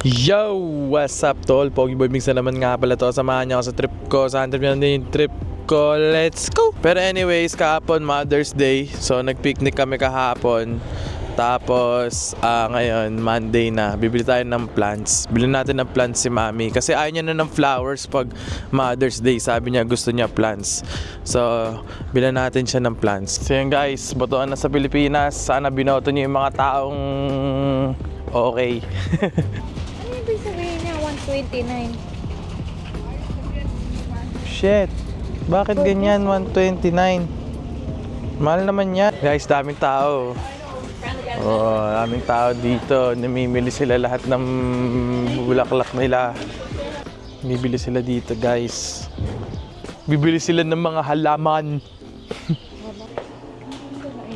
Yo! What's up tol? Pogi Boy Mix na naman nga pala to. Samahan niyo ako sa trip ko. Sa trip na yung trip ko. Let's go! Pero anyways, kahapon Mother's Day. So nag-picnic kami kahapon. Tapos ngayon Monday na. Bibili tayo ng plants. Bilhin natin ng plants si Mami. Kasi ayaw niya na ng flowers pag Mother's Day. Sabi niya gusto niya plants. So bilhin natin siya ng plants. So yun guys, botohan na sa Pilipinas. Sana binoto niyo yung mga taong okay. Ano ibig sabihin niya? 129. Shit. Bakit ganyan 129? Mahal naman yan. Guys, daming tao. Oh, daming tao dito. Namimili sila lahat ng bulaklak nila. Bibili sila dito, guys. Bibili sila ng mga halaman.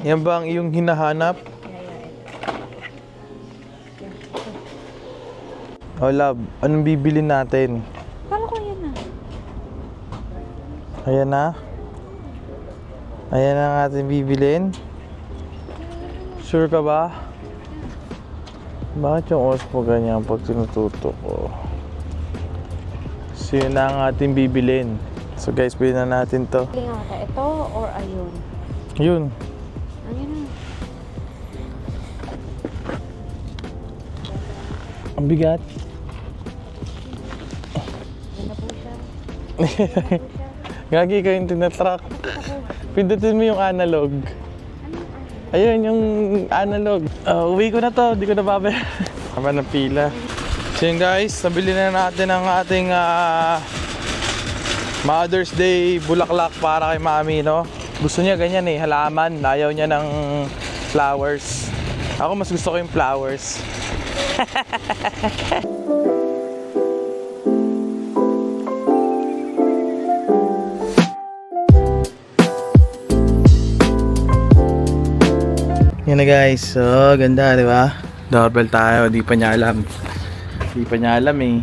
Yan ba ang iyong hinahanap? Oh, love. Anong bibili natin? Kala ko yan na. Ayan na. Ayan ang ating bibilin. Sure ka ba? Bakit yung os mo ganyan pag tinututo ko? So yun na ang ating bibilin. So guys, bilhin na natin to. Tingnan ka, ito or ayun? Yun. Ayun na. Ang bigat. Ayun na po siya. Gagi ka yung tinatrack. Pindutin mo yung analog. Ayun, yung analog. Uwi ko na to, di ko na babayaran. Haba ng pila. So yun guys, nabili na natin ang ating Mother's Day bulaklak para kay Mami, no? Gusto niya ganyan eh, halaman. Ayaw niya ng flowers. Ako mas gusto ko yung flowers. Yan na guys, so ganda di ba? Doorbell tayo, di pa niya alam. Di pa niya alam eh.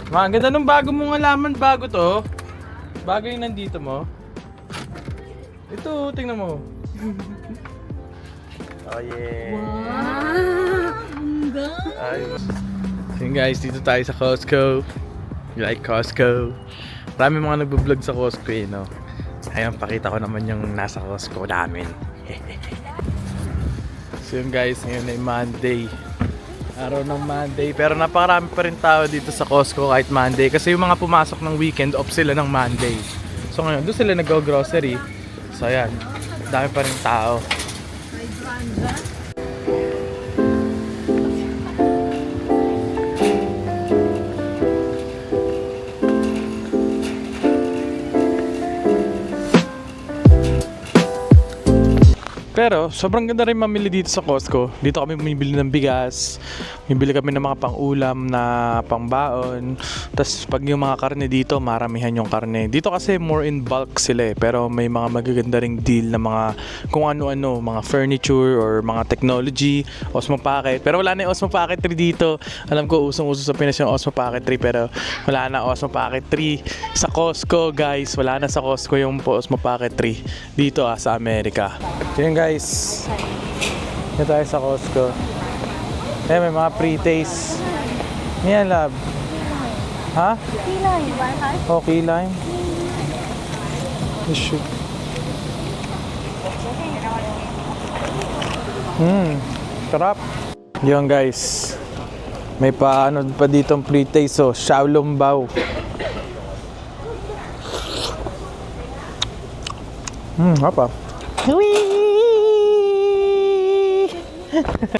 Ma, ganda nung bago mong halaman, bago to. Bago yung nandito mo. Ito, tingnan mo. Oh yeah. Wow! Ang ganda! So yun guys, dito tayo sa Costco. You like Costco? Marami mga nagbo-vlog sa Costco eh, no? Ayun, pakita ko naman yung nasa Costco namin. So yun guys, ngayon ay Monday. Araw ng Monday. Pero napakarami pa rin tao dito sa Costco kahit Monday. Kasi yung mga pumasok ng weekend, off sila ng Monday. So ngayon, doon sila nag-grocery. So ayan, dami pa rin tao. Pero sobrang ganda rin mamili dito sa Costco. Dito kami bumibili ng bigas, bumibili kami ng mga pang-ulam na pang-baon. Tapos pag yung mga karne dito, maramihan yung karne. Dito kasi more in bulk sila eh. Pero may mga magaganda ring deal na mga kung ano-ano, mga furniture or mga technology, Osmo Pocket. Pero wala na yung Osmo Pocket 3 dito. Alam ko usong-uso sa Pinas yung Osmo Pocket 3 pero wala na Osmo Pocket 3 sa Costco, guys. Wala na sa Costco yung Osmo Pocket 3 dito sa Amerika. So yun guys, dito tayo sa Costco. Ayan, may mga pre-taste. Yan, love. Ha? Kilay. Okay lang. Issue. Sarap. Yun guys, may ano pa ditong pre-taste, oh, Shaolong Bao. Hapa.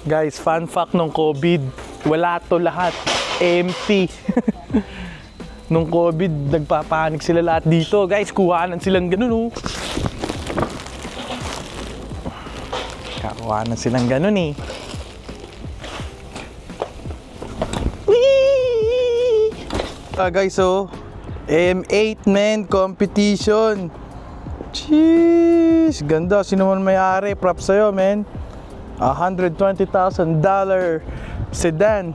Guys, fun fact nung COVID, wala to lahat. Empty. Nung COVID, nagpapanik sila lahat dito. Guys, kuhanan silang ganun, oh. Kakuhanan silang ganun, eh. Guys, oh. M8 competition. Jeez, ganda. Sino man may-ari? Props sa'yo, man. $120,000 sedan.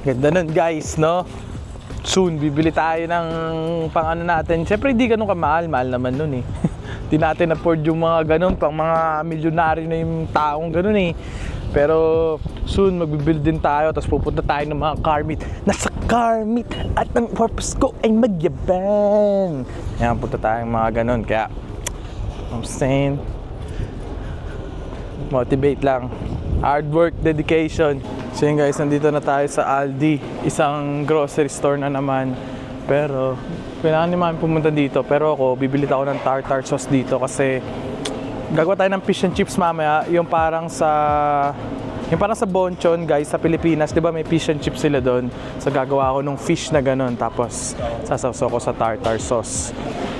Ganda nun, guys, no? Soon, bibili tayo ng pang ano natin. Siyempre, hindi ganun kamahal. Mahal naman nun, eh. Hindi Di natin afford yung mga ganun, pang mga milyonary na yung taong ganun eh. Pero soon magbibuild din tayo, tapos pupunta tayo ng mga car meet. Nasa car meet at ang purpose ko ay magyabang. Yan, punta tayong mga ganun. Kaya, I'm saying, motivate lang. Hard work, dedication. So yun guys, nandito na tayo sa Aldi. Isang grocery store na naman. Pero, kailangan naman pumunta dito. Pero ako, bibili ako ng tartar sauce dito kasi gagawa tayo ng fish and chips mamaya. Yung parang sa Bonchon guys, sa Pilipinas, di ba may fish and chips sila doon. So gagawa ako ng fish na ganun, tapos sasawsaw ko sa tartar sauce.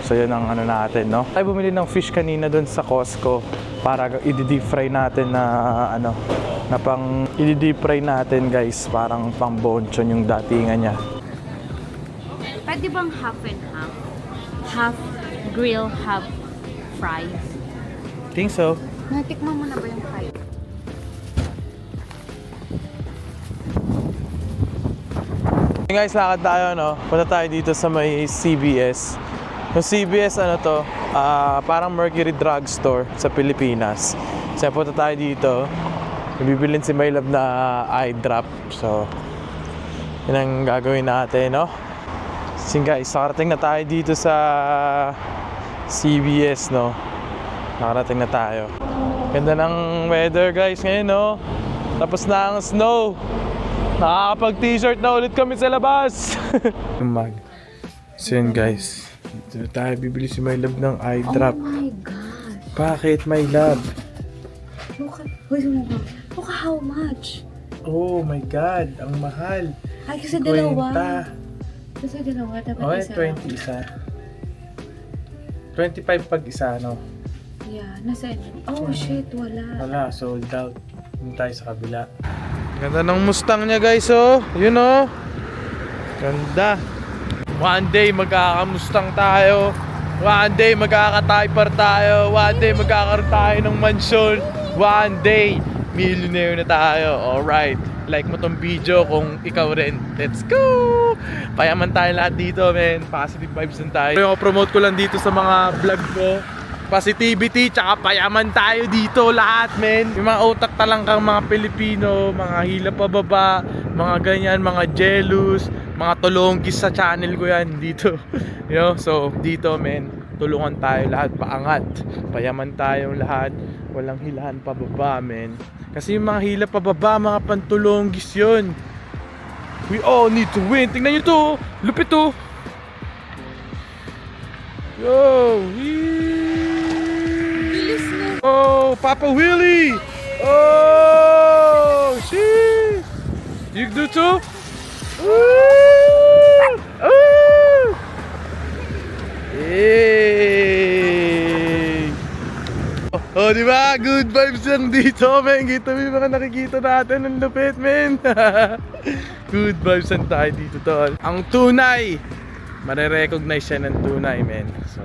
So yun ang ano natin, no? Tayo bumili ng fish kanina doon sa Costco para i-deep fry natin na pang i-deep fry natin guys, parang pang Bonchon yung datingan niya. Pwede bang half and half? Half grill, half fried? Think so. Natikman mo na ba yung fried? Hey guys, lakad tayo, no? Punta tayo dito sa may CBS. Yung CBS, parang Mercury Drugstore sa Pilipinas. So, punta tayo dito. Bibilin si My Love na eye drop. So, yun ang gagawin natin, no? So guys, nakarating na tayo dito sa CBS, no? Nakarating na tayo. Ganda ng weather guys ngayon, no? Tapos na ang snow. Nakakapag-t-shirt na ulit kami sa labas. Mag. So yun guys, dito na tayo bibili si My Love ng eye drop. Oh my God! Bakit My Love? Look at how much? Oh my God, ang mahal. Ay, kasi dalawa. 20. Kasi dalawa, dapat Okay, isa. 20 isa. 25 pag isa, no? Yeah, nasa... Oh shit, wala. Wala, sold out. Yun tayo sa kabila. Ganda ng Mustang niya guys, oh. Yun, oh. Ganda. One day magkaka-Mustang tayo. One day magkaka-Typer tayo. One day magkakaroon tayo ng mansyon. One day, millionaire na tayo. Alright. Like mo tong video kung ikaw rin. Let's go! Payaman tayo lahat dito, men. Positive vibes lang tayo. Yung promote ko lang dito sa mga vlog ko. Positivity, tsaka payaman tayo dito lahat, men. Yung mga utak talangkang mga Pilipino, mga hila pababa, mga ganyan, mga jealous, mga tulonggis sa channel ko yan dito. You know? So, dito, men, tulungan tayo lahat, paangat. Payaman tayong lahat. Walang hilahan pababa, men. Kasi yung mga hila pababa, mga pantulonggis yun. We all need to win. Tingnan nyo to, lupit to. Yo, oh, Papa Willie! Oh, shit! You do too? Woo! Oh! Hey! Oh, di ba? Good vibes lang dito, men. Kita mo yung mga nakikita natin. Ang lupit, men. Good vibes lang tayo dito, tol. Ang tunay, mare-recognize siya ng tunay, men. So,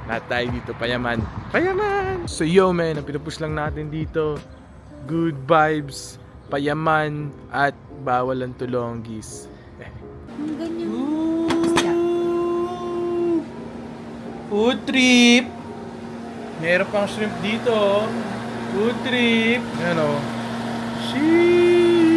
lahat tayo dito, payaman. Payaman! So yo, men, ang pinupush lang natin dito, good vibes, payaman, at bawal ang tulonggis. Ang ganyan. Food trip! Meron pang shrimp dito. Food trip! Ano? Sheesh!